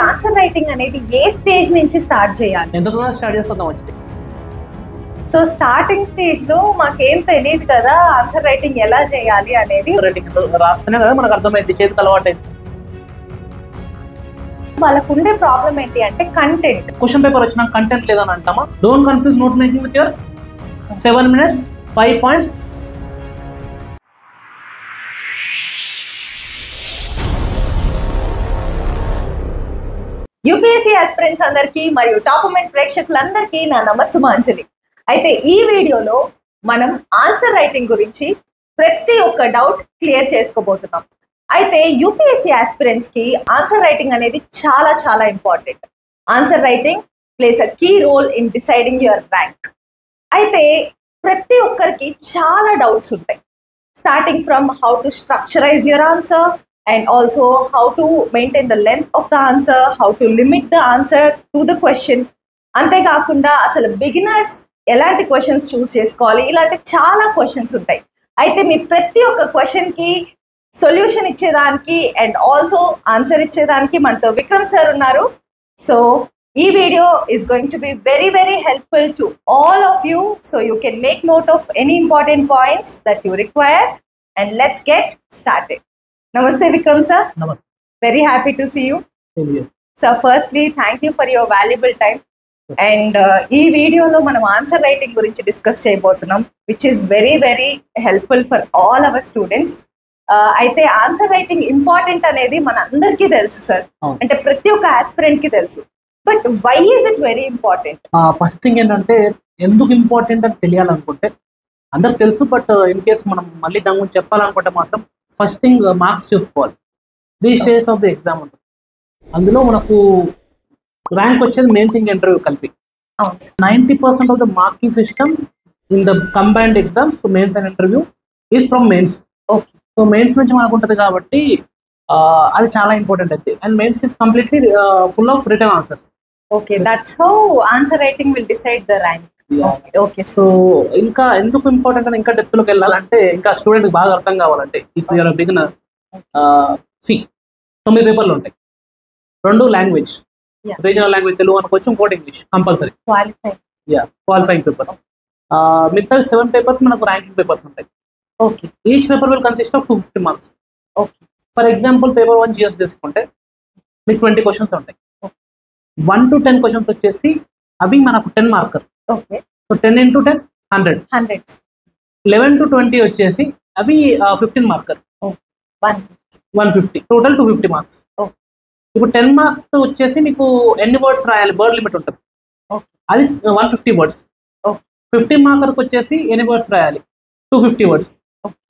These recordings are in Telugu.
ఆన్సర్ రైటింగ్ అనేది ఏ స్టేజ్ నుంచి స్టార్ట్ చేయాలి? ఎంత తొందరగా స్టార్ట్ చేస్తుందాం వచ్చింది. సో స్టార్టింగ్ స్టేజ్ లో మాకేం తెలియదు కదా ఆన్సర్ రైటింగ్ ఎలా చేయాలి అనేది. రైటింగ్ రాస్తేనే కదా మనకు అర్థమైంది, చేతికి అలవాటు అయింది. వాళ్ళకు ఉండే ప్రాబ్లం ఏంటి అంటే కంటెంట్. క్వశ్చన్ పేపర్ వచ్చినా కంటెంట్ లేదని అంటామా? Don't confuse note making with your 7 minutes 5 points. UPSC aspirants అందరికీ మరియు టాపమెంట్ ప్రేక్షకులందరికీ నా నమస్సుమాంజలి. అయితే ఈ వీడియోలో మనం ఆన్సర్ రైటింగ్ గురించి ప్రతి ఒక్క డౌట్ క్లియర్ చేసుకోబోతున్నాం. అయితే యూపీఎస్సీ ఆస్పిరెంట్స్ కి ఆన్సర్ రైటింగ్ అనేది చాలా చాలా important. Answer writing plays a key role in deciding your rank. అయితే ప్రతి ఒక్కరికి చాలా డౌట్స్ ఉంటాయి, starting from how to structurize your answer and also how to maintain the length of the answer, how to limit the answer to the question. అంతే కాకుండా అసలు బిగినర్స్ ఎలాంటి క్వశ్చన్స్ చూస్ చేసుకోవాలి, ఇలాంటి చాలా క్వశ్చన్స్ ఉంటాయి. అయితే మీ ప్రతి ఒక్క క్వశ్చన్కి సొల్యూషన్ ఇచ్చేదానికి అండ్ ఆల్సో ఆన్సర్ ఇచ్చేదానికి మనతో విక్రమ్ సార్ ఉన్నారు. సో ఈ video is going to be very very helpful to all of you. So you can make note of any important points that you require and let's get started. Namaste Vikram sir. Namaste. Very happy to see you. Same here. So firstly, thank you for your valuable time. And ee video lo manam answer writing gurinchi discuss cheyabothunam, which is very very helpful for all our students. Aithe answer writing important anedi mana andarki telusu sir. Ante prati oka aspirant ki telusu. But why is it very important? First thing ఏంటంటే ఎందుకు ఇంపార్టెంట్ అని తెలియాలనుకుంటే అందరికి తెలుసు, బట్ ఇన్ కేస్ మనం మళ్ళీ దాని గురించి చెప్పాలనుకుంటే మాత్రం ఫస్ట్ థింగ్ మార్క్స్ చూసుకోవాలి. 3 stages ఆఫ్ ది ఎగ్జామ్ ఉంటుంది. అందులో మనకు ర్యాంక్ వచ్చేది మెయిన్స్ ఇంక ఇంటర్వ్యూ కలిపి. 90% of the marking system in the combined exams mains and interview is from mains. So mains నుంచి మనకు ఉంటుంది కాబట్టి అది చాలా ఇంపార్టెంట్ అయితే. And mains is completely full of return answers. Okay, that's how answer writing will decide the rank. Okay. So ఇంకా ఎందుకు ఇంపార్టెంట్ అని ఇంకా డెప్త్ లోకి వెళ్ళాలంటే, ఇంకా స్టూడెంట్ బాగా అర్థం కావాలంటే, ఇఫ్ యూఆర్ బిగినర్, 9 పేపర్లు ఉంటాయి. 2 లాంగ్వేజ్, రీజనల్ లాంగ్వేజ్ తెలుగు అనుకోవచ్చు, ఇంకోటి ఇంగ్లీష్ కంపల్సరీ క్వాలిఫైయింగ్ పేపర్స్. మిగతా 7 పేపర్స్ మనకు ర్యాంకింగ్ పేపర్స్ ఉంటాయి. Okay. Each paper will consist of 250 marks. Okay. For example paper 1 GS తీసుకుంటే మీకు 20 క్వశ్చన్స్ ఉంటాయి. 1 to 10 క్వశ్చన్స్ వచ్చేసి అవి మనకు 10 marker. Okay. So 10 into 10 100. 11 to 20 వచ్చేసి అవి 15 మార్కర్, 150. Total 250 marks. ఇప్పుడు 10 మార్క్స్ వచ్చేసి మీకు ఎన్ని వర్డ్స్ రాయాలి, వర్డ్ లిమిట్ ఉంటుంది, అది 150 words. 50 మార్కర్కి వచ్చేసి ఎన్ని వర్డ్స్ రాయాలి, 250 words.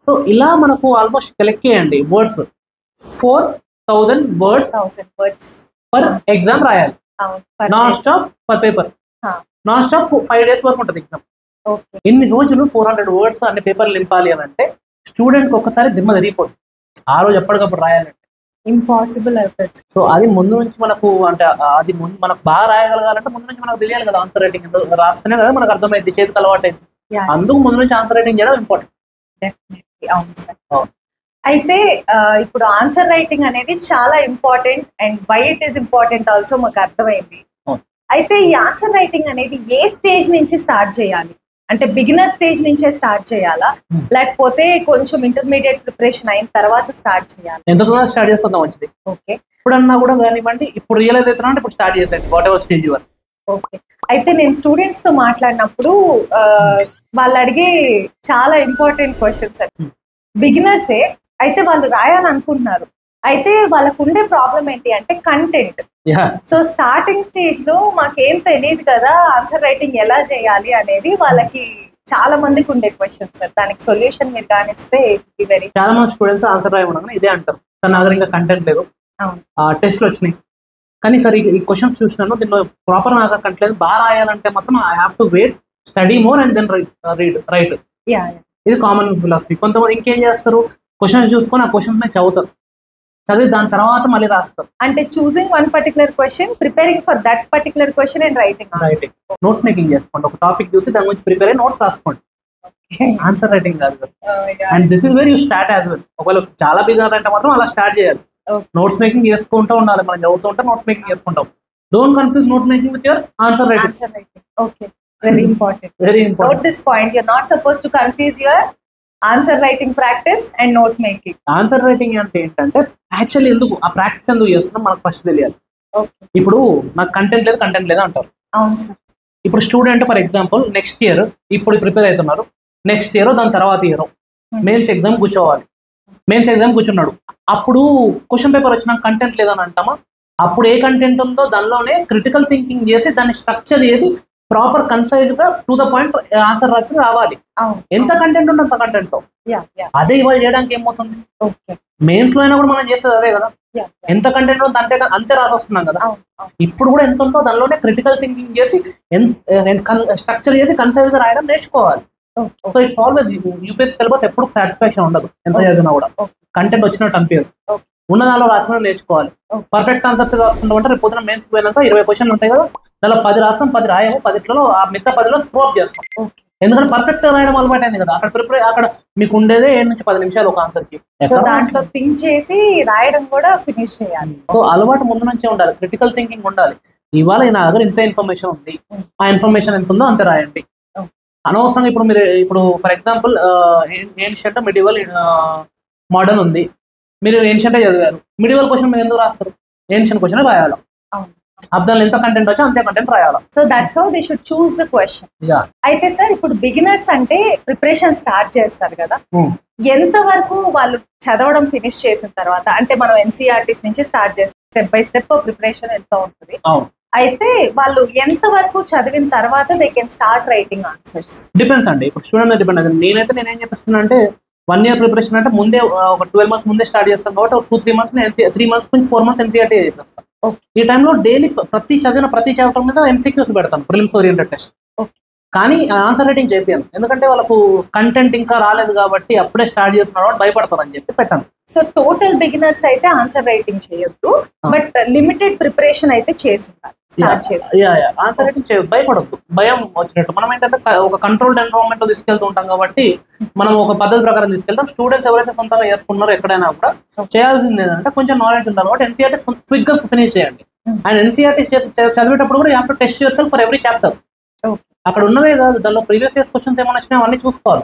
సో ఇలా మనకు ఆల్మోస్ట్ కలెక్ట్ చేయండి వర్డ్స్ 4000 words పర్ ఎగ్జామ్ రాయాలి, non stop per paper. Non stop 5 days వరకు ఉంటుంది ఎగ్జామ్. ఎన్ని రోజులు 400 words అన్ని పేపర్లు నింపాలి అని అంటే స్టూడెంట్కి ఒక్కసారి దిమ్మ జరిగిపోతుంది. ఆ రోజు ఎప్పటికప్పుడు రాయాలంటే ఇంపాసిబుల్ అవుతుంది. సో అది ముందు నుంచి మనకు అంటే అది మనకు బాగా రాయగలగాలంటే ముందు నుంచి మనకు తెలియాలి కదా. ఆన్సర్ రైటింగ్ రాస్తేనే కదా మనకు అర్థమైంది, చేతికి అలవాటు అయింది. అందుకు ముందు నుంచి ఆన్సర్ రైటింగ్ చేయడం ఇంపార్టెంట్. డెఫినెట్లీ అవును సార్. అయితే ఇప్పుడు ఆన్సర్ రైటింగ్ అనేది చాలా important and why it is important also మాకు అర్థమైంది. అయితే ఈ ఆన్సర్ రైటింగ్ అనేది ఏ స్టేజ్ నుంచి స్టార్ట్ చేయాలి అంటే బిగినర్ స్టేజ్ నుంచే స్టార్ట్ చేయాలా, లేకపోతే కొంచెం ఇంటర్మీడియట్ ప్రిపరేషన్ అయిన తర్వాత స్టార్ట్ చేయాలి? ఎంత తొందరగా స్టార్ట్ చేస్తుందా మంచిది. ఓకే. ఇప్పుడన్నా కూడా కానివ్వండి, ఇప్పుడు రియలైజ్ అవుతున్నా అంటే ఇప్పుడు స్టార్ట్ చేయండి, what ever stage your. Okay. అయితే నేను స్టూడెంట్స్ తో మాట్లాడినప్పుడు వాళ్ళు అడిగే చాలా ఇంపార్టెంట్ క్వశ్చన్స్ అండి. బిగినర్సే అయితే వాళ్ళు రాయాలనుకుంటున్నారు, అయితే వాళ్ళకు ఉండే ప్రాబ్లం ఏంటి అంటే కంటెంట్. సో స్టార్టింగ్ స్టేజ్ లో మాకేం తెలియదు కదా ఆన్సర్ రైటింగ్ ఎలా చేయాలి అనేది వాళ్ళకి చాలా మందికి ఉండే క్వశ్చన్స్ సార్. దానికి సొల్యూషన్ మీరు కానిస్తే వెరీ. చాలా మంది స్టూడెంట్స్ ఆన్సర్ రాయమన్నా ఇదే అంటారు, తన దగ్గర ఇంకా కంటెంట్ లేదు, టెస్ట్లు వచ్చినాయి కానీ సరే ఈ క్వశ్చన్స్ చూసినాను దీనిలో ప్రాపర్ నాకు కంటెంట్ లేదు, బాగా రాయాలంటే మాత్రం I have to wait, study more and then write. ఇది కామన్ ఫిలాసఫీ. కొంతమంది ఇంకేం చేస్తారు, క్వశ్చన్స్ చూసుకొని ఆ క్వశ్చన్స్ చదువుతారు, చదివి దాని తర్వాత మళ్ళీ రాస్తారు. అంటే choosing one particular question, preparing for that particular question and writing. Notes making చేసుకోండి, ఒక టాపిక్ చూసి దాని గురించి ప్రిపేర్ అయ్యి నోట్స్ రాసుకోండి. ఆన్సర్ రైటింగ్ కాదు. And this is where you start as well. ఒకవేళ చాలా బిగినర్ అంటే మాత్రం అలా స్టార్ట్ చేయాలి. నోట్స్ మేకింగ్ చేసుకుంటూ ఉండాలి, మనం చదువుతూ ఉంటే నోట్స్ మేకింగ్ చేసుకుంటాం. Don't confuse note making with your answer writing. Okay, very important. Very important. Note this point, you are not suppose to confuse your answer writing practice and note making. Answer writing అంటే ఏంటంటే యాక్చువల్లీ ఎందుకు ఆ ప్రాక్టీస్ ఎందుకు చేస్తున్నాం మనకు ఫస్ట్ తెలియాలి. ఇప్పుడు నాకు కంటెంట్ లేదు అంటారు. అవును సార్. ఇప్పుడు student for example next year ఇప్పుడు ప్రిపేర్ అవుతున్నారు, నెక్స్ట్ ఇయర్ దాని తర్వాత ఇయర్ మెయిన్స్ ఎగ్జామ్ కూర్చోవాలి. మెయిన్స్ ఎగ్జామ్ కూర్చున్నాడు, అప్పుడు క్వశ్చన్ పేపర్ వచ్చినా కంటెంట్ లేదని అంటామా? అప్పుడు ఏ కంటెంట్ ఉందో దానిలోనే క్రిటికల్ థింకింగ్ చేసి దాన్ని స్ట్రక్చర్ చేసి ప్రాపర్ కన్సైజ్ గా టు ద పాయింట్ ఆన్సర్ రాసి రావాలి. ఎంత కంటెంట్ ఉంటే అంత కంటెంట్. అదే ఇవాళ చేయడానికి ఏమవుతుంది? మెయిన్స్ లో అయినా కూడా మనం చేసేది అదే కదా, ఎంత కంటెంట్ ఉందో అంతే రాసి వస్తున్నాం కదా. ఇప్పుడు కూడా ఎంత ఉందో దానిలోనే క్రిటికల్ థింకింగ్ చేసి స్ట్రక్చర్ చేసి కన్సైజ్ గా రాయడం నేర్చుకోవాలి. So it's always UPSC syllabus ఎప్పుడు సాటిస్ఫాక్షన్ ఉండదు, ఎంత చదివినా కూడా కంటెంట్ వచ్చినట్టు అనిపించదు. ఉన్న దానిలో రాసిన నేర్చుకోవాలి. పర్ఫెక్ట్ ఆన్సర్స్ రాసుకుంటూ ఉంటే రేపు పొద్దున మెయిన్స్ పోయినాక 20 క్వశ్చన్లు ఉంటాయి కదా, దానిలో 10 రాస్తాం, 10 రాయము, 10లో ఆ మిగతా 10లో స్క్రోప్ చేస్తాం. ఎందుకంటే పర్ఫెక్ట్ రాయడం అలవాటు అయింది కదా. అక్కడ మీకు ఉండేదే 7 నుంచి 10 నిమిషాలు ఒక ఆన్సర్ కి. దాంట్లో థింక్ చేసి రాయడం కూడా ఫినిష్ చేయాలి. సో అలవాటు ముందు నుంచే ఉండాలి, క్రిటికల్ థింకింగ్ ఉండాలి. ఇవాళ నా దగ్గర ఇంత ఇన్ఫర్మేషన్ ఉంది, ఆ ఇన్ఫర్మేషన్ ఎంత ఉందో అంతే రాయండి. అనవసరంగా ఇప్పుడు for example ancient, medieval, modern ఉంది. మీరు ఏన్షియంట్ చదివారు, మిడివల్ క్వశ్చన్ మీరు ఎందుకు రాస్తారు? ఏన్షియంట్ క్వశ్చన్ రాయాలి. అబ్దాలు ఎంత కంటెంట్ వచ్చి అంతే కంటెంట్ రాయాలి. So that's how they should choose the question. అయితే సార్ ఇప్పుడు బిగినర్స్ అంటే ప్రిపరేషన్ స్టార్ట్ చేస్తారు కదా, ఎంత వరకు వాళ్ళు చదవడం ఫినిష్ చేసిన తర్వాత, అంటే మనం ఎన్సీఆర్టీస్ నుంచి స్టార్ట్ చేస్తాం, స్టెప్ బై స్టెప్ ప్రిపరేషన్ ఎంత ఉంటుంది, అయితే వాళ్ళు ఎంత వరకు చదివిన తర్వాత they can start writing answers? Depends అండి, ఇప్పుడు స్టూడెంట్ డిపెండ్ అవుతుంది. నేనేం చెప్పిస్తున్నా అంటే 1 year ప్రిపరేషన్ అంటే ముందే ఒక 12 months ముందే స్టార్ట్ చేస్తాం కాబట్టి 2-3 months 3 months నుంచి 4 months ఎన్సీఆర్టీ చేస్తాం. ఈ టైంలో డైలీ చదివిన ప్రతి చాప్టర్ మీద ఎంసీక్యూస్ పెడతాను, ప్రిలిమ్స్ ఓరియంటెడ్ టెస్ట్. కానీ ఆన్సర్ రైటింగ్ చేపియాను, ఎందుకంటే వాళ్ళకు కంటెంట్ ఇంకా రాలేదు కాబట్టి అప్పుడే స్టార్ట్ చేస్తున్నారు కాబట్టి భయపడతారు అని చెప్పి పెట్టాను. సో టోటల్ బిగినర్స్ అయితే ఆన్సర్ రైటింగ్ చేయొద్దు, బట్ లిమిటెడ్ ప్రిపరేషన్ అయితే చేసి ఉండాలి. ఆన్సర్ రైటింగ్ భయపడద్దు, భయం వచ్చినట్టు. మనం ఏంటంటే ఒక కంట్రోల్డ్ ఎన్విరాన్మెంట్ లో తీసుకెళ్తూ ఉంటాం కాబట్టి మనం ఒక పద్ధతి ప్రకారం తీసుకెళ్తాం. స్టూడెంట్స్ ఎవరైతే సొంతంగా చేసుకున్నారో ఎక్కడైనా కూడా చేయాల్సింది ఏంటంటే కొంచెం నాలెడ్జ్ ఉండాలి కాబట్టి ఎన్సీఆర్టీ క్విక్ గా ఫినిష్ చేయండి. అండ్ ఎన్సీఆర్టీ చదివేటప్పుడు కూడా you have to test your self for every chapter. అక్కడ ఉన్నవే కాదు, దానిలో ప్రీవియస్ ఇయర్స్ క్వశ్చన్స్ ఏమైనా వచ్చినా అవన్నీ చూసుకొని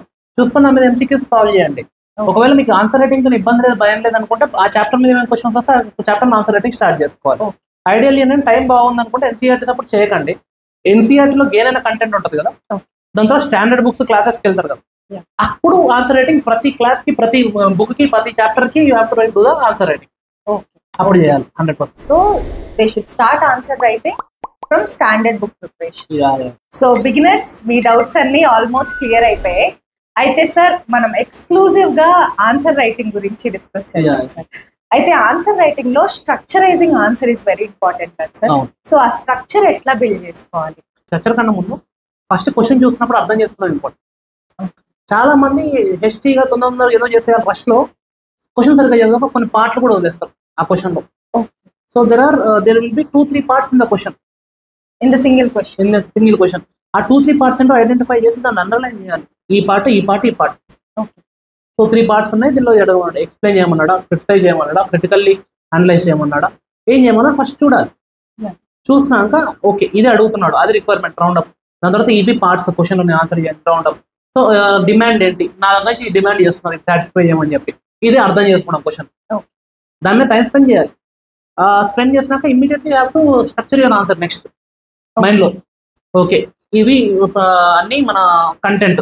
దాని మీద ఎంసీక్యూస్ సాల్వ్ చేయండి. ఒకవేళ మీకు ఆన్సర్ రైటింగ్ తో ఇబ్బంది లేదు, భయం లేదు అనుకుంటే ఆ చాప్టర్ మీద ఏమైనా క్వశ్చన్స్ వస్తే ఆ చాప్టర్ ఆన్సర్ రైటింగ్ స్టార్ట్ చేసుకోవాలి. ఐడియల్ ఏంటంటే టైం బాగుంది అనుకుంటే ఎన్సీఆర్టీ సపోర్ట్ చేయకండి. ఎన్సీఆర్టీలో గెయిన్ అయిన కంటెంట్ ఉంటుంది కదా, దాని తర్వాత స్టాండర్డ్ బుక్స్ క్లాసెస్కి వెళ్తారు కదా, అప్పుడు ఆన్సర్ రైటింగ్ ప్రతి క్లాస్ కి, ప్రతి బుక్ కి, ప్రతి చాప్టర్ కి you have to right do the answer writing. అప్పుడు చేయాలి 100%. So they should start answer writing from standard book preparation. So beginners me doubts అన్ని ఆల్మోస్ట్ క్లియర్ అయిపోయాయి. అయితే సార్ మనం ఎక్స్క్లూజివ్ గా ఆన్సర్ రైటింగ్ గురించి డిస్కస్ చేద్దాం సార్. అయితే ఆన్సర్ రైటింగ్ లో స్ట్రక్చరైజింగ్ ఆన్సర్ ఇస్ వెరీ ఇంపార్టెంట్ కదా సార్. సో ఆ స్ట్రక్చర్ ఎట్లా బిల్డ్ చేసుకోవాలి? స్ట్రక్చర్ కన్నా ముందు ఫస్ట్ క్వశ్చన్ చూసినప్పుడు అర్థం చేసుకోవడం ఇంపార్టెంట్. చాలా మంది హిస్టరీగా తొందర ఏదో చేసే రష్ లో క్వశ్చన్ సరిగ్గా చదివాక కొన్ని పార్ట్లు కూడా వదిలేస్తారు ఆ క్వశ్చన్ లో. So there will be 2-3 parts in the question, in the single question. ఆ 2-3 parts ఐడెంటిఫై చేసి దాన్ని అండర్లైన్ చేయాలి. ఈ పార్ట్ ఈ పార్ట్. సో 3 parts ఉన్నాయి, దీనిలో ఎక్స్ప్లెయిన్ చేయమన్నాడా, క్రిటిసైజ్ చేయమన్నాడా, క్రిటికల్లీ అనలైజ్ చేయమన్నాడా, ఏం చేయమన్నా ఫస్ట్ చూడాలి. చూసినాక ఓకే ఇది అడుగుతున్నాడు, అది రిక్వైర్మెంట్ రౌండప్. దాని తర్వాత ఇవి పార్ట్స్ క్వశ్చన్ ఆన్సర్ చేయండి రౌండప్. సో డిమాండ్ ఏంటి, నా దగ్గర నుంచి ఈ డిమాండ్ చేస్తున్నారు, ఇది సాటిస్ఫై చేయమని చెప్పి ఇది అర్థం చేసుకున్నాం క్వశ్చన్. దాని మీద టైం స్పెండ్ చేయాలి. స్పెండ్ చేసినాక immediately have to structure your answer next mind లో. ఓకే ఇవి అన్ని మన కంటెంట్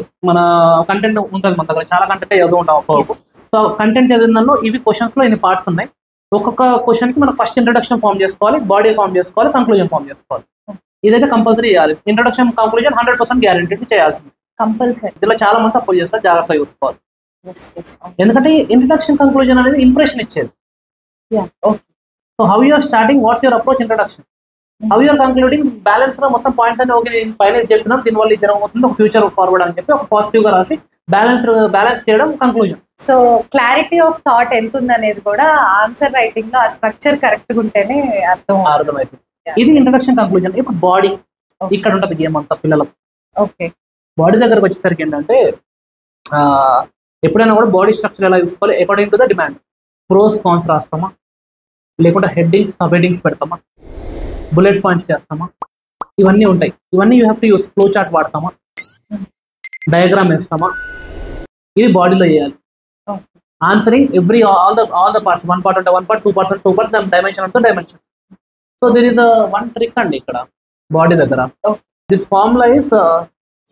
ఉంటుంది మన దగ్గర, చాలా కంటెంట్ చదువు ఉంటాం ఒక్కొక్క. సో కంటెంట్ చదివిన దానిలో ఇవి క్వశ్చన్స్ లో ఇన్ని పార్ట్స్ ఉన్నాయి. ఒక్కొక్క క్వశ్చన్ కి మనం ఫస్ట్ ఇంట్రొడక్షన్ ఫామ్ చేసుకోవాలి, బాడీ ఫామ్ చేసుకోవాలి, కంక్లూజన్ ఫామ్ చేసుకోవాలి. ఇదైతే కంపల్సరీ చేయాలి. ఇంట్రొడక్షన్ కంక్లూజన్ 100% గ్యారెంటీ చేయాల్సింది కంపల్సరీ. ఇందులో చాలా మంది తప్పులు చేస్తారు, జాగ్రత్తగా చూసుకోవాలి. ఎందుకంటే ఇంట్రొడక్షన్ కంక్లూజన్ అనేది ఇంప్రెషన్ ఇచ్చేది. So how you're starting, what's your approach introduction, how you're concluding, balance గా మొత్తం పాయింట్స్ అన్ని ఓకే పైన చెప్తున్నాం, దీనివల్ల ఇది జరగబోతుంది, ఒక ఫ్యూచర్ ఫార్వర్డ్ అని చెప్పి ఒక పాజిటివ్ గా రాసి బ్యాలెన్స్ చేయడం conclusion. So clarity of thought ఎంత ఉంది అనేది కూడా ఆన్సర్ రైటింగ్ లో ఆ స్ట్రక్చర్ కరెక్ట్ గా ఉంటేనే అర్థమవుతుంది. ఇది ఇంట్రొడక్షన్ కంక్లూజన్. ఇప్పుడు బాడీ ఇక్కడ ఉంటుంది గేమ్ అంతా పిల్లలకు. ఓకే బాడీ దగ్గరకు వచ్చేసరికి ఏంటంటే ఎప్పుడైనా కూడా బాడీ స్ట్రక్చర్ ఎలా చూసుకోవాలి according to the demand. Pros cons రాస్తామా, లేకుంటే హెడ్డింగ్స్ సబ్ హెడ్డింగ్స్ పెడతామా, బుల్లెట్ పాయింట్స్ చేస్తామా, ఇవన్నీ ఉంటాయి. ఇవన్నీ you have to use. Flow chart వాడతామా, డయాగ్రామ్ వేస్తామా, ఇది బాడీలో చేయాలి. Answering every all the parts, 1 part అంటే 1 part, 2 parts అంటే 2 parts, దాని డైమెన్షన్ అంటే dimension. So there is one trick అండి ఇక్కడ బాడీ దగ్గర. దిస్ ఫార్ములా ఇస్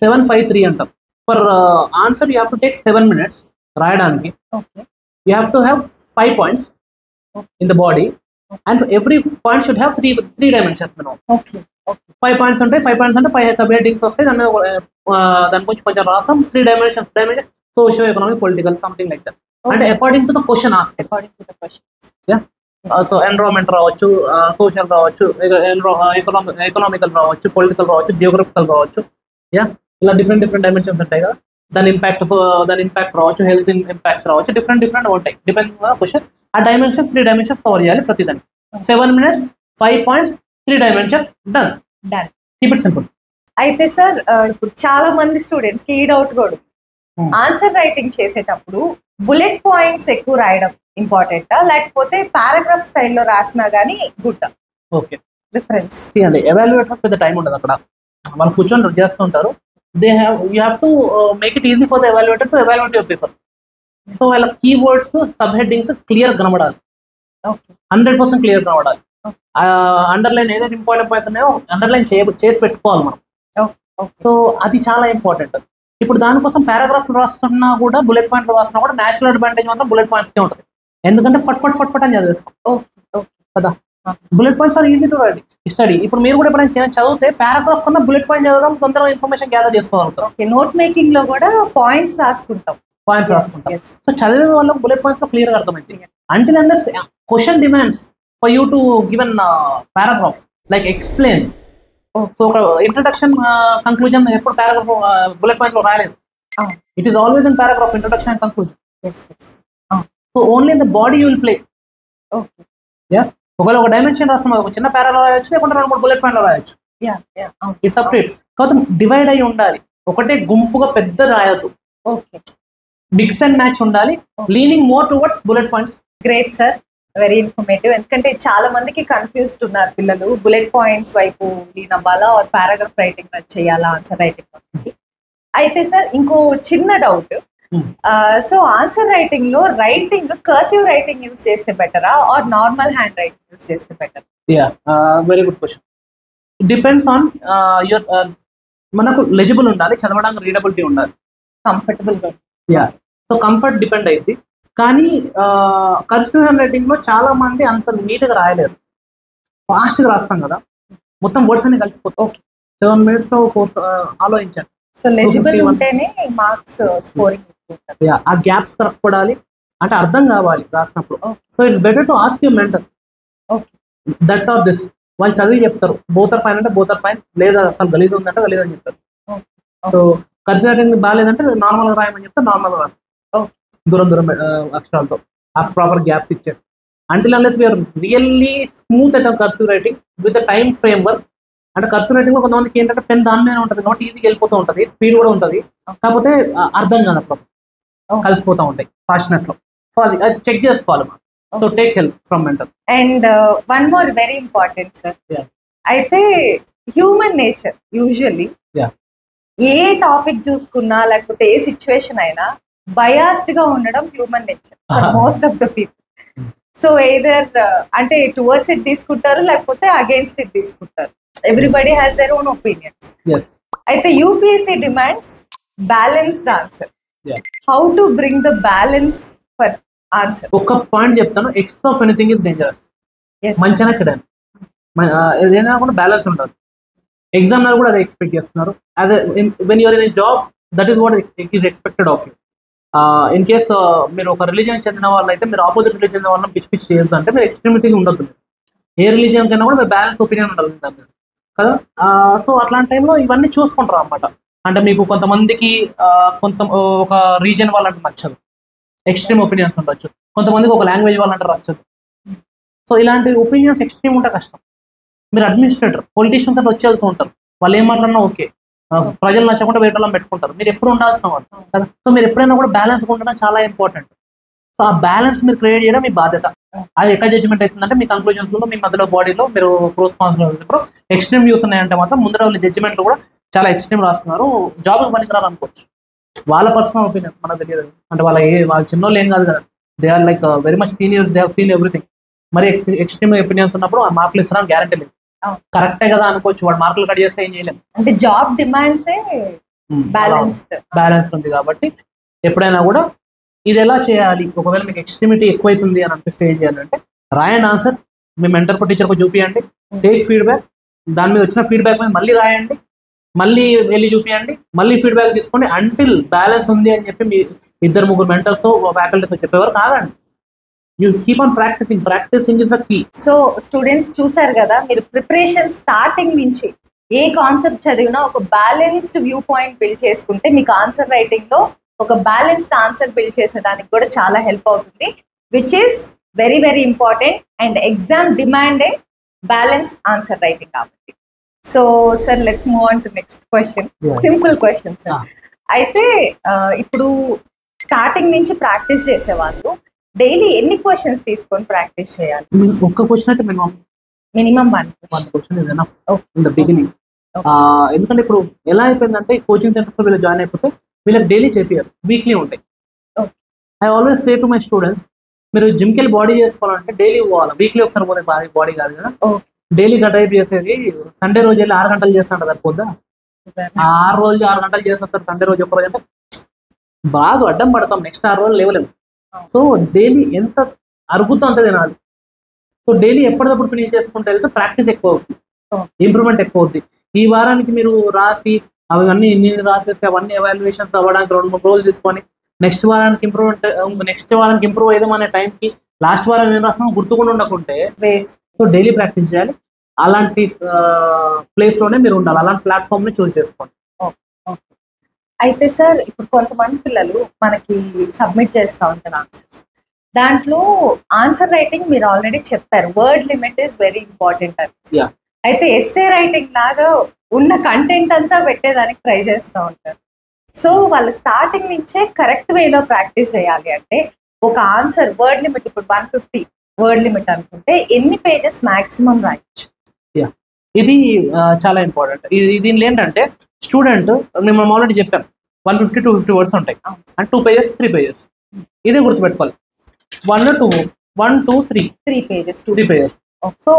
753 అంటాం. For answer you have to take 7 minutes రాయడానికి. You have to have 5 points in the body and every point should have 3 dimensions. 5 points అంటే 5 points అంటే 5 సబ్ హెడ్డింగ్స్ వస్తాయి. దాని గురించి కొంచెం రాస్తాం. 3 dimensions, socio economic, political, something like that. అంటే according to the question ask. So environment రావచ్చు, సోషల్ రావచ్చు, ఎకనామికల్ రావచ్చు, పొలిటికల్ రావచ్చు, జియోగ్రఫికల్ రావచ్చు. ఇలా డిఫరెంట్ డైమెన్షన్స్ ఉంటాయి కదా. దాని ఇంపాక్ట్ రావచ్చు, హెల్త్ ఇంపాక్ట్స్ రావచ్చు, డిఫరెంట్ ఉంటాయి డిపెండింగ్ క్వశ్చన్. ఆ డైమెన్షన్స్ 3 dimensions కవర్ చేయాలి ప్రతిదాన్ని. 7 minutes, 5 points, 3 dimensions, done. Keep it simple. అయితే సార్ ఇప్పుడు చాలా మంది స్టూడెంట్స్ కి ఈ డౌట్ కూడా, ఆన్సర్ రైటింగ్ చేసేటప్పుడు బుల్లెట్ పాయింట్స్ ఎక్కువ రాయడం ఇంపార్టెంటా, లేకపోతే పారాగ్రాఫ్ స్టైల్లో రాసినా గానీ గుడ్? ఓకే, డిఫరెన్స్ అండి. ఎవాల్యుయేటర్ పెద్ద టైం ఉండదు అక్కడ, వాళ్ళు కూర్చొని చేస్తుంటారు. You have to make it easy for the evaluator to evaluate your paper. So వాళ్ళ కీవర్డ్స్, సబ్ హెడ్డింగ్స్ క్లియర్ కనబడాలి, 100% క్లియర్ కనబడాలి. అండర్లైన్ ఏదైతే ఇంపార్టెంట్ పాయింట్స్ ఉన్నాయో అండర్లైన్ చేసి పెట్టుకోవాలి మనం. సో అది చాలా ఇంపార్టెంట్. ఇప్పుడు దానికోసం పారాగ్రాఫ్ రాస్తున్నా కూడా, బుల్లెట్ పాయింట్ రాస్తున్నా కూడా నేషనల్ అడ్వాంటేజ్ మాత్రం బుల్లెట్ పాయింట్స్కే ఉంటుంది. ఎందుకంటే ఫట్ అని చదివేస్తాం కదా. Bullet points are easy to study. ఇప్పుడు మీరు కూడా ఎప్పుడైనా చదివితే పారాగ్రాఫ్ కన్నా బుల్లెట్ పాయింట్ చదవడం తొందరగా ఇన్ఫర్మేషన్ గ్యాదర్ చేసుకోగలుగుతాం. నోట్ మేకింగ్ లో కూడా పాయింట్స్ రాసుకుంటాం. సో చదివే వాళ్ళకి బుల్లెట్ పాయింట్స్ లో క్లియర్ గా అర్థమైంది. Until unless question demands for you to given paragraph like explain. So ఒక ఇంట్రడక్షన్, కంక్లూజన్ ఎప్పుడు పారాగ్రాఫ్ బుల్లెట్ పాయింట్ లో రాయలేదు. It is always in paragraph, introduction and conclusion. So only in the body you will play. ఒకవేళ ఒక డైమెన్షన్ రాస్తున్నాం, ఒక చిన్న పారాలో రాయొచ్చు, లేకుంటే 2-3 బుల్లెట్ పాయింట్ లో రాయొచ్చు. It's up to it. కాకపోతే డివైడ్ అయ్యి ఉండాలి, ఒకటే గుంపుగా పెద్ద రాయొద్దు. మిక్స్ అండ్ మ్యాచ్ ఉండాలి, leaning more towards bullet points. Great sir, very informative. ఎందుకంటే చాలా మందికి కన్ఫ్యూజ్డ్ ఉన్నారు పిల్లలు, బుల్లెట్ పాయింట్స్ వైపు లీన్ అవ్వాలా, పారాగ్రాఫ్ రైటింగ్ చేయాలా, ఆన్సర్ రైటింగ్ గురించి. అయితే సార్ ఇంకో చిన్న డౌట్, సో ఆన్సర్ రైటింగ్ లో రైటింగ్ కర్సివ్ రైటింగ్ యూజ్ చేస్తే బెటరా or normal hand writing use చేస్తే better? Very good question. Depends on your, మనకు లెజిబుల్ ఉండాలి, చదవడానికి రీడబిలిటీ ఉండాలి, కంఫర్టబుల్ గా. సో కంఫర్ట్ డిపెండ్ అయింది. కానీ కర్సివ్ హ్యాండ్ రైటింగ్ లో చాలా మంది అంత నీట్ గా రాయలేరు, ఫాస్ట్ గా రాస్తాం కదా, మొత్తం వర్డ్స్ అన్ని కలిసిపోతాయి. 7 minutes లో ఆలోచించాను. సో లెజిబుల్ ఉంటేనే మార్క్స్ స్కోరింగ్. ఆ గ్యాప్స్ కరెక్ట్ పడాలి, అంటే అర్థం కావాలి రాసినప్పుడు. So it's better to ask you mentor that or this. వాళ్ళు చదివి చెప్తారు, బోత్ ఆర్ ఫైన్ అంటే బోత్ ఆర్ ఫైన్, లేదా అసలు గలీజ్ ఉందంటే గలీజ్ అని చెప్తారు. సో కర్సివ్ రైటింగ్ బాగాలేదంటే నార్మల్ గా రాయమని చెప్తే నార్మల్ గా రాస్తాం, దూరం అక్షరాలతో ఆ ప్రాపర్ గ్యాప్స్ ఇచ్చేస్తాం. Until unless we're really smooth at cursive writing with time frame work. అంటే కర్సివ్ రైటింగ్ లో కొంతమందికి ఏంటంటే పెన్ దాని మీద ఉంటుంది కాబట్టి ఈజీగా వెళ్ళిపోతూ ఉంటుంది, స్పీడ్ కూడా ఉంటుంది, కాకపోతే అర్థం కాదు, అప్పుడు కలిసిపోతూ ఉంటాయి ఫాస్ట్నెస్ లో. సో అది చెక్ చేసుకోవాలి మనం. So take help from mentor. And one more very important sir, అయితే హ్యూమన్ నేచర్ యూజువల్లీ ఏ టాపిక్ చూసుకున్నా లేకపోతే ఏ సిచ్యువేషన్ అయినా బయాస్డ్ గా ఉండడం human nature for most of the people. So either అంటే టువర్డ్స్ ఇట్ తీసుకుంటారు, లేకపోతే అగేన్స్ట్ ఇట్ తీసుకుంటారు. Everybody has their own opinions. అయితే UPSC demands balanced answer. How to bring the balance for answer? ఒక పాయింట్ చెప్తాను, excess of anything is dangerous. మంచిగా చెడాను ఏదైనా కూడా బ్యాలెన్స్ ఉండదు. ఎగ్జామినర్ కూడా అదే ఎక్స్పెక్ట్ చేస్తున్నారు. As when you're in a job, that is what is expected of you. In case మీరు ఒక రిలీజియన్ చెందిన వాళ్ళు అయితే మీరు ఆపోజిట్ రిలీజియన్ చెందిన వాళ్ళని పిచ్చి చేయొద్దు, అంటే మీరు ఎక్స్ట్రీమిటీ ఉండొద్దు. ఏ రిలీజియన్ కన్నా కూడా మీరు బ్యాలెన్స్ ఒపీనియన్ ఉండాలి కదా. సో అట్లాంటి టైంలో ఇవన్నీ చూసుకుంటారు అన్నమాట. అంటే మీకు కొంతమందికి ఒక రీజియన్ వాళ్ళంటే నచ్చదు, ఎక్స్ట్రీమ్ ఒపీనియన్స్ ఉండొచ్చు. కొంతమందికి ఒక లాంగ్వేజ్ వాళ్ళంటే నచ్చదు. సో ఇలాంటి ఒపీనియన్స్ ఎక్స్ట్రీమ్ ఉంటే కష్టం. మీరు అడ్మినిస్ట్రేటర్, పొలిటీషియన్స్ అంటే వచ్చి వెళ్తూ ఉంటారు, వాళ్ళు ఏం మాట్లాడినా ఓకే, ప్రజలు నచ్చకుండా వేటలో పెట్టుకుంటారు. మీరు ఎప్పుడు ఉండాల్సిన వాళ్ళు కదా. సో మీరు ఎప్పుడైనా కూడా బ్యాలెన్స్ ఉండడం చాలా ఇంపార్టెంట్. సో ఆ బ్యాలెన్స్ మీరు క్రియేట్ చేయడం మీ బాధ్యత. అది ఎక్కడ జడ్జ్మెంట్ అవుతుందంటే మీ కంక్లూజన్స్ లో, మీ మధ్యలో బాడీలో మీరు ప్రోస్ కాన్స్ ఇప్పుడు ఎక్స్ట్రీమ్ వ్యూస్ ఉన్నాయంటే మాత్రం ముందర వాళ్ళ జడ్జిమెంట్ కూడా చాలా ఎక్స్ట్రీమ్ రాస్తున్నారు, జాబ్ పనికిరారు అనుకోవచ్చు. వాళ్ళ పర్సనల్ ఒపీనియన్ మనకు తెలియదు. అంటే వాళ్ళ చిన్నోళ్ళు ఏం కాదు కదా, they are like very much seniors, they have seen everything. మరి ఎక్స్ట్రీమ్ ఒపీనియన్స్ ఉన్నప్పుడు ఆ మార్కులు ఇస్తారని గ్యారంటీ లేదు. కరెక్టే కదా అనుకోవచ్చు, వాడు మార్కులు కట్ చేస్తే ఏం చేయలేము. అంటే జాబ్ డిమాండ్స్ బ్యాలెన్స్ ఉంది కాబట్టి ఎప్పుడైనా కూడా ఇది ఎలా చేయాలి, ఒకవేళ మీకు ఎక్స్ట్రీమిటీ ఎక్కువైతుంది అని అనిపిస్తే ఏం చేయాలంటే రాయండి ఆన్సర్, మీ మెంటర్ టీచర్కు చూపియండి, టేక్ ఫీడ్బ్యాక్, దాని మీద వచ్చిన ఫీడ్బ్యాక్ మీద మళ్ళీ రాయండి, మళ్ళీ వెళ్ళి చూపియండి, మళ్ళీ ఫీడ్బ్యాక్ తీసుకోండి, అంటిల్ బ్యాలెన్స్ ఉంది అని చెప్పి మీ 2-3 మెంటర్స్ ఫ్యాకల్టీస్ చెప్పేవారు కాదండి. You keep on practicing is the key. So students చూసారు కదా, మీరు ప్రిపరేషన్ స్టార్టింగ్ నుంచి ఏ కాన్సెప్ట్ చదివినా ఒక బ్యాలెన్స్డ్ వ్యూ పాయింట్ బిల్డ్ చేసుకుంటే మీకు ఆన్సర్ రైటింగ్ లో ఒక బ్యాలెన్స్డ్ ఆన్సర్ బిల్డ్ చేసేదానికి కూడా చాలా హెల్ప్ అవుతుంది, which is very very important. And exam డిమాండే బ్యాలెన్స్డ్ ఆన్సర్ రైటింగ్ కాబట్టి. So sir let's move on to next question. Simple question sir. అయితే ఇప్పుడు స్టార్టింగ్ నుంచి ప్రాక్టీస్ చేసేవాళ్ళు డైలీ ఎన్ని క్వశ్చన్స్ తీసుకొని ప్రాక్టీస్ చేయాలి? ఒక్క క్వశ్చన్ అయితే minimum 1 question is enough in the beginning. ఎందుకంటే ఇప్పుడు ఎలా అయిపోయిందంటే కోచింగ్ సెంటర్స్ లో వీళ్ళు జాయిన్ అయిపోతే వీళ్ళకి డైలీ చేపియారు, వీక్లీ ఉంటాయి. I always say to my students, మీరు జిమ్కి వెళ్ళి బాడీ చేసుకోవాలంటే డైలీ పోవాలి, వీక్లీ ఒకసారి పోతే బాడీ కాదు కదా. డైలీ గటైప్ చేసేది సండే రోజు వెళ్ళి 6 గంటలు చేస్తాంట సరిపోద్దా? 6 రోజులు 6 గంటలు చేస్తాం సార్, సండే రోజు ఒక్క రోజు అంటే బాగా అడ్డం పడతాం, నెక్స్ట్ 6 రోజులు లేవలేము. సో డైలీ ఎంత అరుగుతో అంత తినాలి. సో డైలీ ఎప్పటికప్పుడు ఫినిష్ చేసుకుంటే వెళ్తే ప్రాక్టీస్ ఎక్కువ అవుతుంది, ఇంప్రూవ్మెంట్ ఎక్కువ అవుతుంది. ఈ వారానికి మీరు రాసి అవన్నీ ఇన్ని రాసేసి అవన్నీ ఎవాల్యుయేషన్స్ అవ్వడానికి 2-3 రోజులు తీసుకొని నెక్స్ట్ వారానికి ఇంప్రూవ్ అయ్యాం అనే టైంకి లాస్ట్ వారం ఏం రాసినా గుర్తుకుండా ఉండకుంటే సో డైలీ ప్రాక్టీస్ చేయాలి. అలాంటి ప్లేస్ లోనే మీరు ఉండాలి, అలాంటి ప్లాట్ఫామ్ ని చూస్ చేసుకోండి. అయితే సార్ ఇప్పుడు కొంతమంది పిల్లలు మనకి సబ్మిట్ చేస్తూ ఉంటారు ఆన్సర్స్, దాంట్లో ఆన్సర్ రైటింగ్ మీరు ఆల్రెడీ చెప్పారు, word limit is very important అని. అయితే ఎస్సే రైటింగ్ లాగా ఉన్న కంటెంట్ అంతా పెట్టేదానికి ట్రై చేస్తూ ఉంటారు. సో వాళ్ళు స్టార్టింగ్ నుంచే కరెక్ట్ వేలో ప్రాక్టీస్ చేయాలి అంటే ఒక ఆన్సర్ వర్డ్ లిమిట్ ఇప్పుడు 150 వర్డ్ లిమిట్ అనుకుంటే ఎన్ని పేజెస్ మాక్సిమం రాయొచ్చు? ఇది చాలా ఇంపార్టెంట్. దీనిలో ఏంటంటే స్టూడెంట్ మేము ఆల్రెడీ చెప్పాం 150-250 వర్డ్స్ ఉంటాయి, అండ్ 2 pages 3 pages. ఇదే గుర్తుపెట్టుకోవాలి, 1 2 3 pages. సో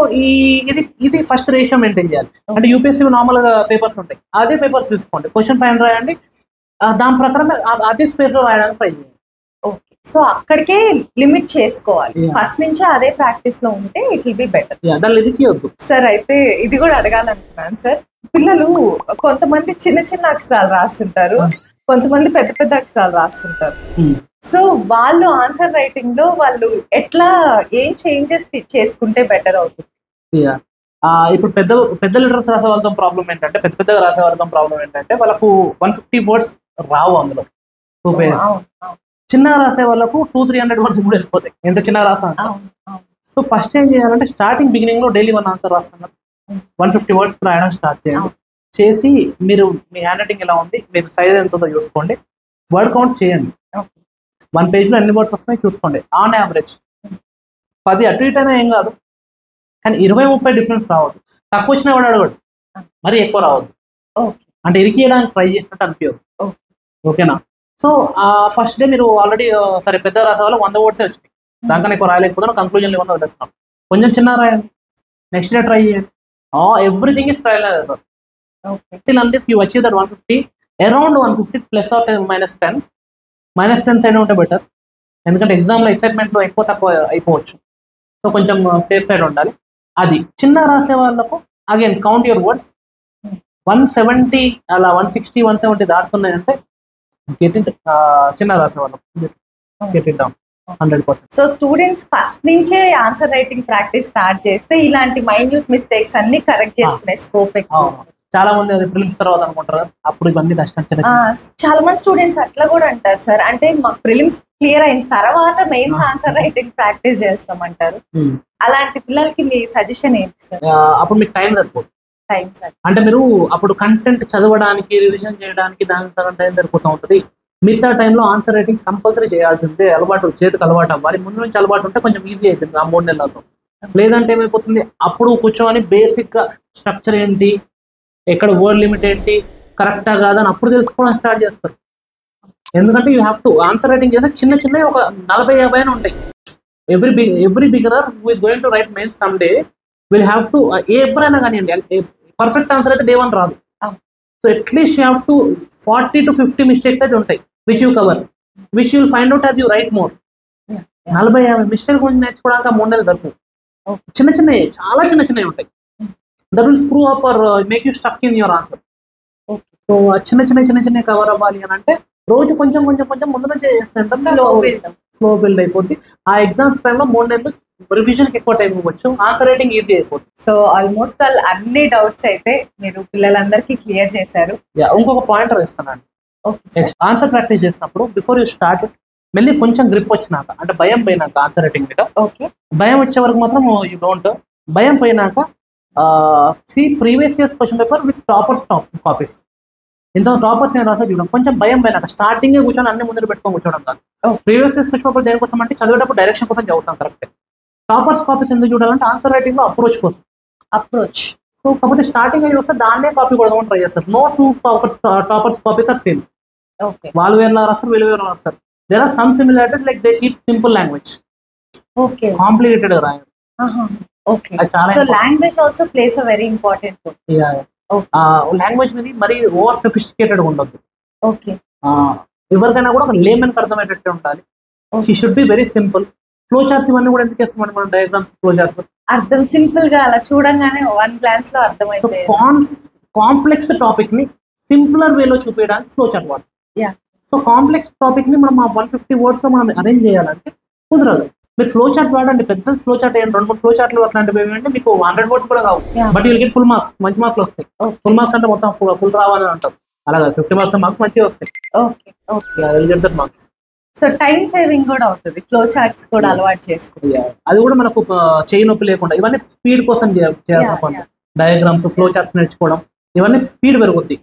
ఇది ఫస్ట్ రేషియో మెయింటైన్ చేయాలి. అంటే యూపీఎస్సీ నార్మల్ గా పేపర్స్ ఉంటాయి, అదే పేపర్స్ తీసుకోండి, క్వశ్చన్ పైన రాయండి, దాని ప్రకారం అదే స్పేస్ లో రాయడానికి ట్రై చేయండి. ఓకే, సో అక్కడికే లిమిట్ చేసుకోవాలి, ఫస్ట్ నుంచి అదే ప్రాక్టీస్ లో ఉంటే ఇట్ విల్ బి బెటర్. దాని లిమిట్ వద్దు సార్. అయితే ఇది కూడా అడగాలనుకున్నాను సార్, పిల్లలు కొంతమంది చిన్న చిన్న అక్షరాలు రాస్తుంటారు, కొంతమంది పెద్ద పెద్ద అక్షరాలు రాస్తుంటారు. సో వాళ్ళు ఆన్సర్ రైటింగ్ లో వాళ్ళు ఎట్లా ఏం చేంజెస్ చేసుకుంటే బెటర్ అవుతుంది? ఇప్పుడు పెద్ద లెటర్స్ రాసే వాళ్ళతో ప్రాబ్లం ఏంటంటే, పెద్దగా రాసే వాళ్ళతో ప్రాబ్లం ఏంటంటే వాళ్ళకు 150 వర్డ్స్ రావు అందులో 2 pages. చిన్నగా రాసే వాళ్ళకు 200-300 వర్డ్స్ కూడా వెళ్ళిపోతాయి, ఎంత చిన్నగా రాసా. సో ఫస్ట్ ఏం చేయాలంటే స్టార్టింగ్ బిగినింగ్ లో డైలీ 1 ఆన్సర్ రాస్తున్నారు, 150 వర్డ్స్ రాయడం స్టార్ట్ చేయండి. చేసి మీరు మీ హ్యాండ్ రైటింగ్ ఎలా ఉంది, మీరు సైజ్ ఎంత ఉందో చూసుకోండి, వర్డ్ కౌంట్ చేయండి, 1 page లో ఎన్ని వర్డ్స్ వస్తున్నాయి చూసుకోండి. ఆన్ యావరేజ్ 10 అటు ఇటు అయినా ఏం కాదు, కానీ 20-30 డిఫరెన్స్ రావద్దు. తక్కువ వచ్చినా కూడా అడగడు, మరి ఎక్కువ రావద్దు, అంటే ఇరికియడానికి ట్రై చేసినట్టు అనిపించదు. ఓకేనా? సో ఫస్ట్ డే మీరు ఆల్రెడీ సరే పెద్ద రాసే వాళ్ళు 100 వర్డ్సే వచ్చినాయి, దానికన్నా ఎక్కువ రాయలేకపోతే కంక్లూజన్ ఇవన్నీ వదిలేస్తున్నాం, కొంచెం చిన్న రాయండి, నెక్స్ట్ డే ట్రై చేయండి. Everything is trial and error. Till unless you achieve that 150, around 150 plus or -10 side ఉంటే బెటర్, ఎందుకంటే ఎగ్జామ్లో ఎక్సైట్మెంట్లో ఎక్కువ తక్కువ అయిపోవచ్చు. సో కొంచెం సేఫ్ సైడ్ ఉండాలి. అది చిన్న రాసే వాళ్ళకు అగైన్ కౌంట్ యువర్ వర్డ్స్, 170 అలా 160-170 దాటుతున్నాయంటే చిన్న రాసే వాళ్ళకు get it down 100%. So students first నుంచే ఆన్సర్ రైటింగ్ ప్రాక్టీస్ స్టార్ట్ చేస్తే ఇలాంటి మైన్యూట్ మిస్టేక్స్ అన్ని కరెక్ట్ చేసుకునే స్కోప్ ఎక్కువ. చాలా మంది అది ప్రిలిమ్స్ తర్వాత అనుకుంటారు, అప్పుడు ఇవన్నీ కష్టం. చాలా మంది స్టూడెంట్స్ అట్లా కూడా అంటారు సార్, అంటే మాకు ప్రిలిమ్స్ క్లియర్ అయిన తర్వాత మెయిన్స్ ఆన్సర్ రైటింగ్ ప్రాక్టీస్ చేస్తామంటారు. అలాంటి పిల్లలకి మీ సజెషన్ ఏంటి సార్? అప్పుడు మీకు టైం సరిపోతుంది. అంటే మీరు అప్పుడు కంటెంట్ చదవడానికి, రివిజన్ చేయడానికి దానికి టైం సరిపోతూ ఉంటుంది. మిగతా టైంలో ఆన్సర్ రైటింగ్ కంపల్సరీ చేయాల్సిందే, అలవాటు చేతికి అలవాటు అవ్వాలి. ముందు నుంచి అలవాటు ఉంటే కొంచెం ఈజీ అవుతుంది ఆ 3 నెలలతో. లేదంటే ఏమైపోతుంది, అప్పుడు కూర్చొని బేసిక్గా స్ట్రక్చర్ ఏంటి, ఎక్కడ వర్డ్ లిమిట్ ఏంటి, కరెక్టా కాదా అని అప్పుడు తెలుసుకోవడం స్టార్ట్ చేస్తారు. ఎందుకంటే you have to answer writing చేస్తే చిన్న చిన్నవి ఒక 40-50 అని ఉంటాయి. Every beginner who is going to right mains some day will have to, ఎవరైనా కానివ్వండి, పర్ఫెక్ట్ ఆన్సర్ అయితే డే 1 రాదు. So at least you have to 40 to 50 mistakes అయితే ఉంటాయి which you cover, which you'll find out as you right more. 40-50 mistake గురించి నేర్చుకోవడానికి 3 నెలలు దొరుకు. చిన్న చిన్నవి, చాలా చిన్న చిన్నవి ఉంటాయి. That will screw up or make you stuck in your answer. So చిన్న కవర్ అవ్వాలి అని అంటే రోజు కొంచెం ముందు నుంచే చేస్తుంటే స్లో బిల్డ్ అయిపోద్ది. ఆ ఎగ్జామ్స్ టైంలో 3 నెలలు రివిజన్కి ఎక్కువ టైం ఇవ్వచ్చు, ఆన్సర్ రైటింగ్ ఈజీ అయిపోతుంది. సో ఆల్మోస్ట్ అన్ని డౌట్స్ అయితే మీరు పిల్లలందరికీ క్లియర్ చేశారు. ఇంకొక పాయింటర్ ఇస్తానండి. ఆన్సర్ ప్రాక్టీస్ చేసినప్పుడు బిఫోర్ యూ స్టార్ట్ మళ్ళీ కొంచెం గ్రిప్ వచ్చినాక, అంటే భయం పోయినాక ఆన్సర్ రైటింగ్ మీద, భయం వచ్చే వరకు మాత్రం యూ డోంట్. భయం పోయినాక see previous years question paper with toppers copies. ఇంత టాపర్స్ నేను రాసా చూడడం. కొంచెం భయం పోయినాక స్టార్టింగ్ కూర్చొని అన్ని ముందు పెట్టుకొని కూర్చోవడం కాదు. ప్రీవియస్ ఇయర్స్ క్వశ్చన్ పేపర్ దేనికోసం అంటే చదివేటప్పుడు డైరెక్షన్ కోసం చదువుతాం కరెక్ట్. టాపర్స్ కాపీస్ ఎందుకు చూడాలంటే ఆన్సర్ రైటింగ్ లో అప్రోచ్ కోసం. సో కాకపోతే స్టార్టింగ్ అయ్యి వస్తే దాన్నే కాపీ కొడదామని ట్రై చేస్తారు. No 2 toppers copies are same. వాళ్ళు వేరేలా రాస్తారు, వీళ్ళు వేరేలా రాస్తారు. There are some similarities, like they keep simple language. Complicated రాయాలి. So language also plays a very important role. Language మీద మరి ఓవర్ సఫిస్టికేటెడ్ ఉండొద్దు. ఎవరికైనా కూడా ఒక లేమన్ అర్థమయ్యేటట్టు ఉండాలి. She should be very simple. Flow charts ఇవన్నీ కూడా ఎందుకు వేస్తామండి మనం, డయాగ్రామ్స్, ఫ్లో చార్ట్స్ అర్థం సింపుల్ గా అలా చూడంగానే 1 glance లో అర్థమైపోయింది. కాంప్లెక్స్ టాపిక్ ని సింపులర్ వేలో చూపించడానికి ఫ్లో చార్ట్ వాడతాం. సో కాంప్లెక్స్ టాపిక్ ని మనం 150 words లో మనం అరేంజ్ చేయాలంటే కుదరదు. మీరు ఫ్లో చార్ట్ వాడండి, పెద్ద ఫ్లో చార్ట్ వేయండి, 2-3 ఫ్లో చార్ట్లు అట్లాంటివి ఏమంటే మీకు 100 words కూడా కావు. But you will get full marks, మంచి మార్కులు వస్తాయి. ఫుల్ మార్క్స్ అంటే మొత్తం ఫుల్ రావాలని అంటాం, అలాగా 50% మార్క్స్ మంచిగా వస్తాయి. మార్క్స్. సో టైం సేవింగ్ కూడా అవుతుంది, ఫ్లో చార్ట్స్ కూడా అలవాటు చేసుకుంది. అది కూడా మనకు చేయి నొప్పి లేకుండా, ఇవన్నీ స్పీడ్ కోసం చేయాల్సిన డయాగ్రామ్స్, ఫ్లో చార్ట్స్ నేర్చుకోవడం, ఇవన్నీ స్పీడ్ పెరుగుద్ది.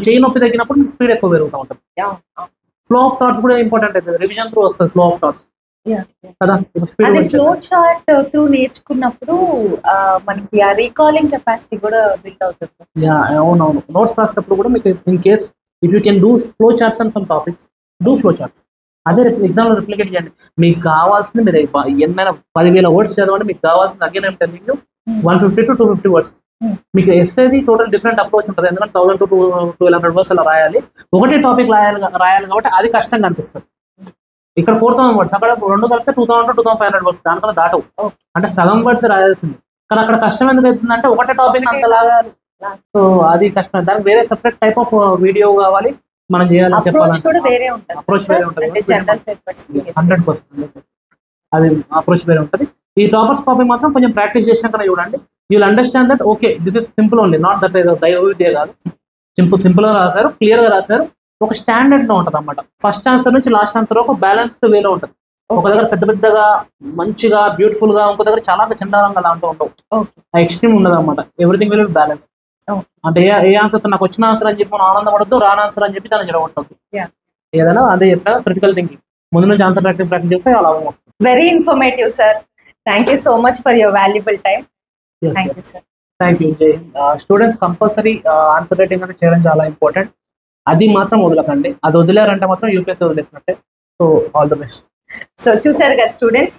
చేయి నొప్పి తగ్గినప్పుడు స్పీడ్ ఎక్కువ పెరుగుతూ ఉంటుంది. ఫ్లో ఆఫ్ థాట్స్ కూడా ఇంపార్టెంట్ అవుతుంది. రివిజన్ త్రూ వస్తుంది ఫ్లో ఆఫ్ థాట్స్ కదా. ఫ్లో చార్ట్ త్రూ నేర్చుకున్నప్పుడు మనకి ఆ రీకాలింగ్ కెపాసిటీ కూడా బిల్డ్ అవుతుంది. అవునవును. నోట్స్ రాసేటప్పుడు కూడా మీకు in case if you can do flow charts and some topics, do flow charts. అదే ఎగ్జామ్ లో రిప్లికేట్ చేయండి. మీకు కావాల్సింది మీరు ఎన్నైనా 10,000 words చదవండి, మీకు కావాల్సింది again I'm telling you 150 to 250 words. మీకు ఎస్సేది టోటల్ డిఫరెంట్ అప్రోచ్ ఉంటుంది. ఎందుకంటే 1000 to 1200 words అలా రాయాలి. ఒకటే టాపిక్ రాయాలి కాబట్టి అది కష్టంగా అనిపిస్తుంది. ఇక్కడ 4000 words, అక్కడ 2 కలిపితే 2000 to 2500 words, దానికన్నా దాటవు. అంటే సగం వర్డ్స్ రాయాల్సింది. కానీ అక్కడ కష్టం ఎందుకు అవుతుంది అంటే ఒకటే టాపిక్ అంతలాగా, సో అది కష్టం. దానికి వేరే సెపరేట్ టైప్ ఆఫ్ వీడియో కావాలి, మనం చేయాలని చెప్పాలి. అప్రోచ్ వేరే ఉంటుంది, 100% అది అప్రోచ్ వేరే ఉంటుంది. ఈ టాపర్స్ కాపీ మాత్రం కొంచెం ప్రాక్టీస్ చేసినాక చూడండి. You will understand that okay this is simple only, not that దైవ విద్య కాదు. సింపుల్ గా రాశారు, క్లియర్ గా రాశారు, ఒక స్టాండర్డ్ లో ఉంటుంది అన్నమాట. ఫస్ట్ ఆన్సర్ నుంచి లాస్ట్ ఆన్సర్ ఒక బ్యాలెన్స్డ్ వేలో ఉంటుంది. ఒక దగ్గర పెద్దగా మంచిగా బ్యూటిఫుల్ గా, ఇంకో దగ్గర చాలా చండాలంగా అలా ఉండవు. ఎక్స్ట్రీమ్ ఉండదు అన్నమాట. Everything will be balance. అంటే ఏ ఆన్సర్ నాకు వచ్చిన ఆన్సర్ అని చెప్పి మనం ఆనందపడద్దు, రాని ఆన్సర్ అని చెప్పి దాన్ని జరగొట్టద్దు. ఏదైనా అదే చెప్పినా క్రిటికల్ థింకింగ్, ముందు నుంచి ఆన్సర్ ప్రాక్టీస్ చేస్తే అలా వస్తుంది. Very informative sir. Thank you so much for your valuable time. Thank you sir. Thank you. Students compulsory answer writing అనేది చేయడం చాలా ఇంపార్టెంట్. అది మాత్రం వదలకండి. అది వదిలేరంటే మాత్రం యూపీఎస్సీ వదిలేసినట్టే. So all the best. So చూసారు కదా స్టూడెంట్స్,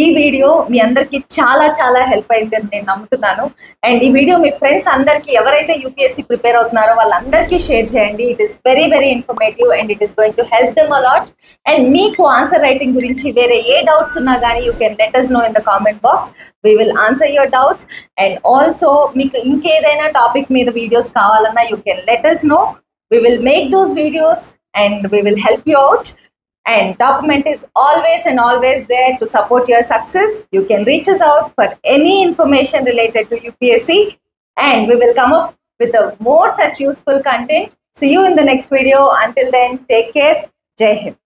ఈ వీడియో మీ అందరికి చాలా హెల్ప్ అయిందని నేను నమ్ముతున్నాను. అండ్ ఈ వీడియో మీ ఫ్రెండ్స్ అందరికి, ఎవరైతే యూపీఎస్సీ ప్రిపేర్ అవుతున్నారో వాళ్ళందరికీ షేర్ చేయండి. It is very informative and it is going to help them a lot. And మీకు ఆన్సర్ రైటింగ్ గురించి వేరే ఏ డౌట్స్ ఉన్నా కానీ you can let us know in the comment box. We will answer your doubts. And also మీకు ఇంకేదైనా టాపిక్ మీద వీడియోస్ కావాలన్నా you can let us know. We will make those videos and we will help you out. And Topment is always there to support your success. You can reach us out for any information related to UPSC, and we will come up with more such useful content. See you in the next video. Until then, take care. Jai Hind.